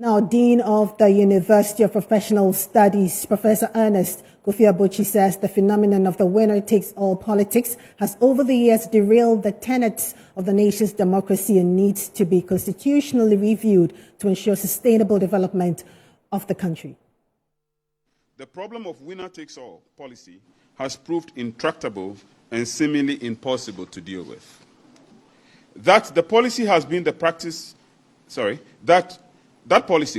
Now, Dean of the University of Professional Studies, Professor Ernest Kofi Abotsi, says the phenomenon of the winner-takes-all politics has over the years derailed the tenets of the nation's democracy and needs to be constitutionally reviewed to ensure sustainable development of the country. The problem of winner-takes-all policy has proved intractable and seemingly impossible to deal with. That policy,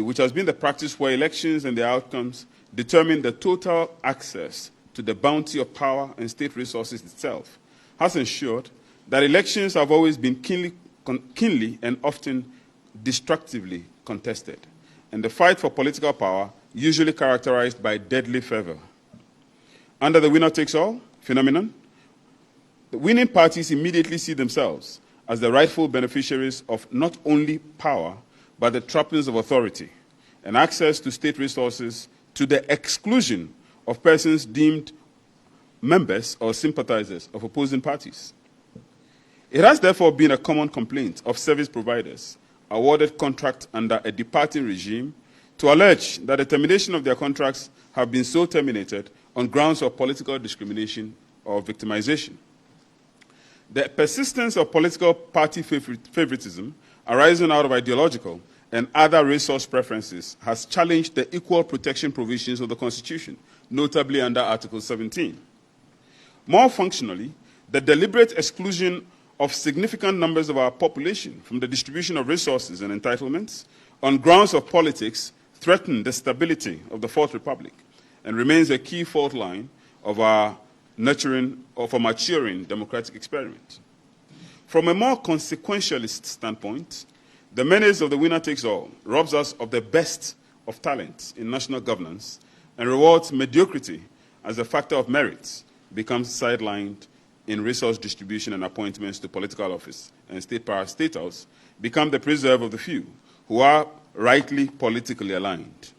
which has been the practice where elections and their outcomes determine the total access to the bounty of power and state resources itself, has ensured that elections have always been keenly and often destructively contested, and the fight for political power usually characterized by deadly fervor. Under the winner-takes-all phenomenon, the winning parties immediately see themselves as the rightful beneficiaries of not only power, but the trappings of authority and access to state resources to the exclusion of persons deemed members or sympathizers of opposing parties. It has therefore been a common complaint of service providers awarded contracts under a departing regime to allege that the termination of their contracts have been so terminated on grounds of political discrimination or victimization. The persistence of political party favoritism arising out of ideological and other resource preferences has challenged the equal protection provisions of the Constitution, notably under Article 17. More functionally, the deliberate exclusion of significant numbers of our population from the distribution of resources and entitlements on grounds of politics threaten the stability of the Fourth Republic and remains a key fault line of our maturing democratic experiment. From a more consequentialist standpoint, the menace of the winner-takes-all robs us of the best of talent in national governance and rewards mediocrity as a factor of merit, becomes sidelined in resource distribution and appointments to political office, and state power state house become the preserve of the few who are rightly politically aligned.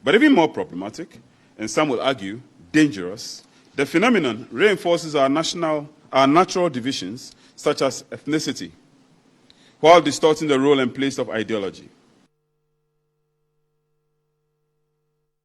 But even more problematic, and some will argue dangerous, the phenomenon reinforces our natural divisions, such as ethnicity, while distorting the role and place of ideology.